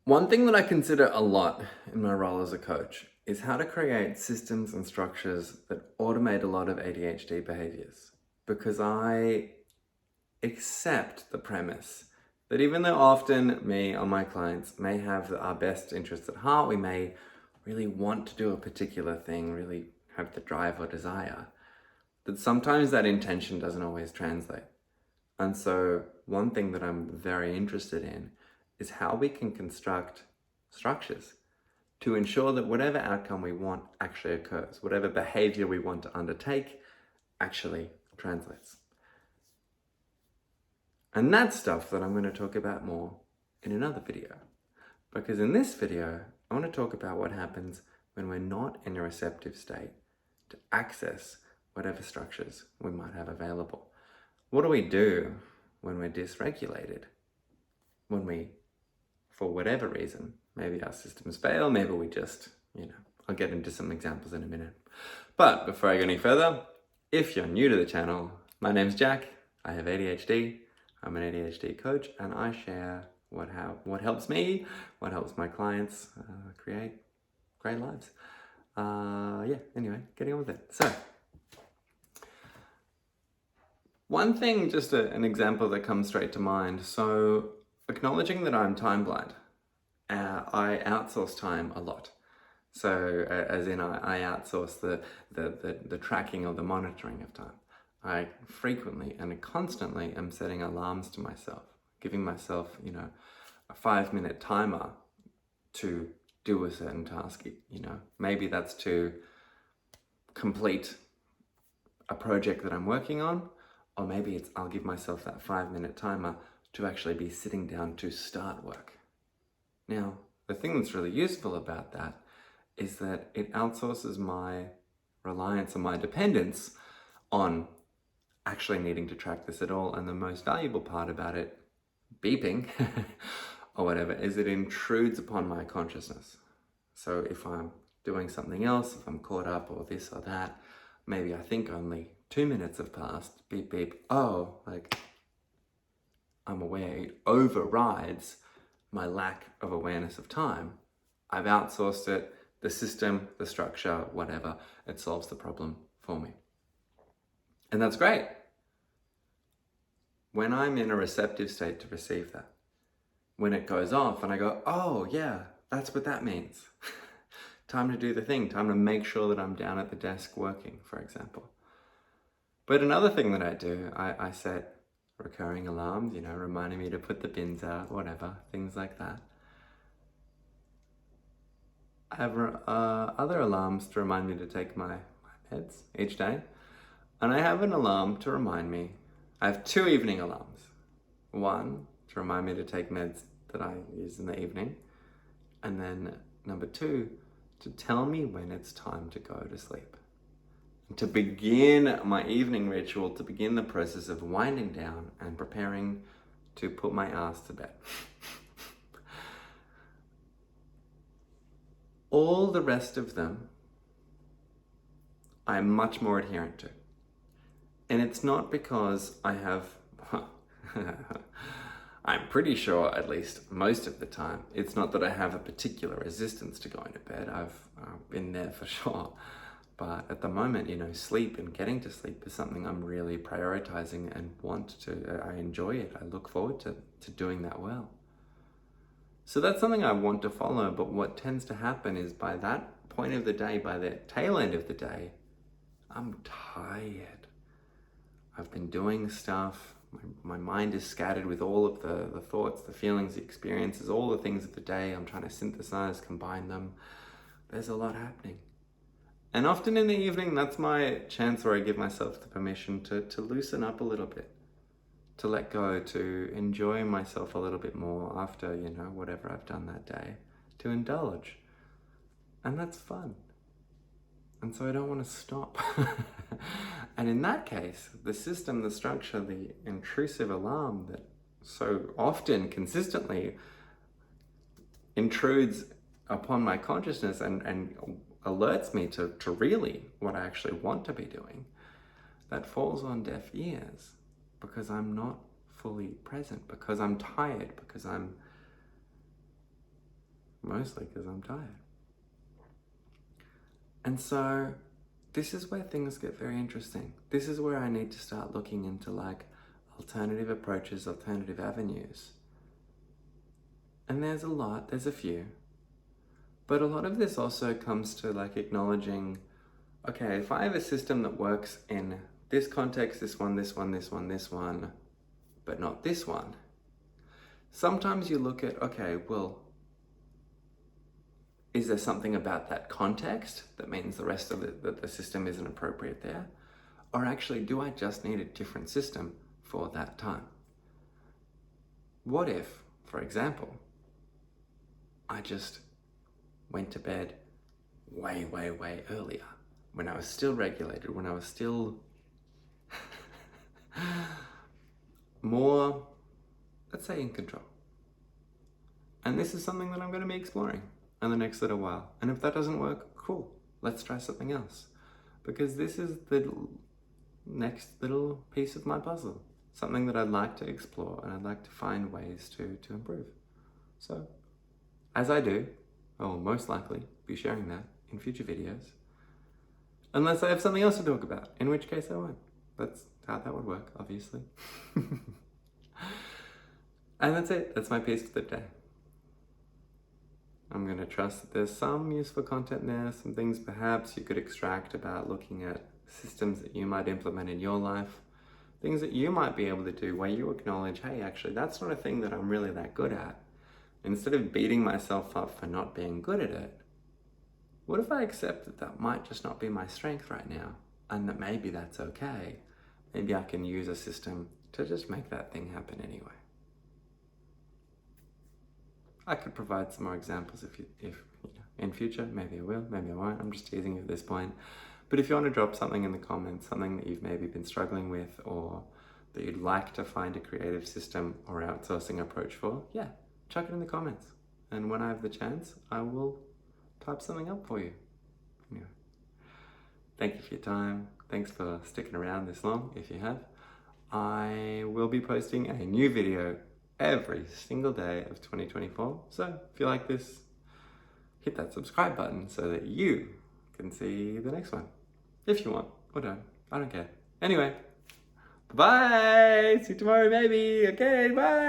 One thing that I consider a lot in my role as a coach is how to create systems and structures that automate a lot of ADHD behaviors. Because I accept the premise that even though often me or my clients may have our best interests at heart, we may really want to do a particular thing, really have the drive or desire, that sometimes that intention doesn't always translate. And so one thing that I'm very interested in is how we can construct structures to ensure that whatever outcome we want actually occurs, whatever behavior we want to undertake actually translates. And that's stuff that I'm going to talk about more in another video. Because in this video, I want to talk about what happens when we're not in a receptive state to access whatever structures we might have available. What do we do when we're dysregulated? When we, for whatever reason, maybe our systems fail, maybe we just, I'll get into some examples in a minute. But before I go any further, if you're new to the channel, my name's Jack, I have ADHD, I'm an ADHD coach, and I share what helps me, what helps my clients create great lives. Anyway, getting on with it. So, one thing, just an example that comes straight to mind. So, acknowledging that I'm time blind, I outsource time a lot. So, as in, I outsource the tracking or the monitoring of time. I frequently and constantly am setting alarms to myself, giving myself, a 5-minute timer to do a certain task. Maybe that's to complete a project that I'm working on, or maybe I'll give myself that 5-minute timer to actually be sitting down to start work. Now, the thing that's really useful about that is that it outsources my reliance and my dependence on actually needing to track this at all. And the most valuable part about it, beeping or whatever, is it intrudes upon my consciousness. So if I'm doing something else, if I'm caught up or this or that, maybe I think only 2 minutes have passed, beep, beep, oh, like I'm aware, it overrides my lack of awareness of time. I've outsourced it, the system, the structure, whatever, it solves the problem for me. And that's great. When I'm in a receptive state to receive that, when it goes off and I go, oh yeah, that's what that means. Time to do the thing, time to make sure that I'm down at the desk working, for example. But another thing that I do, I set recurring alarms, reminding me to put the bins out, whatever, things like that. I have other alarms to remind me to take my meds each day. And I have an alarm to remind me. I have 2 evening alarms. One, to remind me to take meds that I use in the evening. And then number 2, to tell me when it's time to go to sleep. And to begin my evening ritual, to begin the process of winding down and preparing to put my ass to bed. All the rest of them, I'm much more adherent to. And it's not because I have, I'm pretty sure, at least most of the time, it's not that I have a particular resistance to going to bed. I've been there for sure. But at the moment, sleep and getting to sleep is something I'm really prioritizing and I enjoy it. I look forward to doing that well. So that's something I want to follow, but what tends to happen is by that point of the day, by the tail end of the day, I'm tired. I've been doing stuff. My mind is scattered with all of the thoughts, the feelings, the experiences, all the things of the day. I'm trying to synthesize, combine them. There's a lot happening. And often in the evening, that's my chance where I give myself the permission to loosen up a little bit, to let go, to enjoy myself a little bit more after, whatever I've done that day, to indulge. And that's fun. And so I don't want to stop. And in that case, the system, the structure, the intrusive alarm that so often, consistently intrudes upon my consciousness and alerts me to really what I actually want to be doing, that falls on deaf ears because I'm not fully present, because I'm tired, because I'm mostly because I'm tired. And so this is where things get very interesting. This is where I need to start looking into like alternative approaches, alternative avenues. And there's a few. But a lot of this also comes to like acknowledging, okay, if I have a system that works in this context, this one, this one, this one, this one, but not this one, sometimes you look at, okay, well, is there something about that context that means the rest of the system isn't appropriate there? Or actually, do I just need a different system for that time? What if, for example, I just went to bed way, way, way earlier, when I was still regulated, when I was still more, let's say, in control. And this is something that I'm going to be exploring in the next little while. And if that doesn't work, cool, let's try something else. Because this is the next little piece of my puzzle, something that I'd like to explore and I'd like to find ways to improve. So, as I do, I will most likely be sharing that in future videos. Unless I have something else to talk about, in which case I won't. That's how that would work, obviously. And that's it. That's my piece for the day. I'm going to trust that there's some useful content there, some things perhaps you could extract about looking at systems that you might implement in your life, things that you might be able to do where you acknowledge, hey, actually, that's not a thing that I'm really that good at. Instead of beating myself up for not being good at it, what if I accept that that might just not be my strength right now, and that maybe that's okay? Maybe I can use a system to just make that thing happen anyway. I could provide some more examples if you know, in future. Maybe I will, maybe I won't. I'm just teasing you at this point. But if you want to drop something in the comments, something that you've maybe been struggling with, or that you'd like to find a creative system or outsourcing approach for, yeah, chuck it in the comments. And when I have the chance, I will type something up for you. Anyway, thank you for your time. Thanks for sticking around this long, if you have. I will be posting a new video every single day of 2024. So if you like this, hit that subscribe button so that you can see the next one. If you want, or don't. I don't care. Anyway, bye-bye. See you tomorrow, maybe. Okay, bye.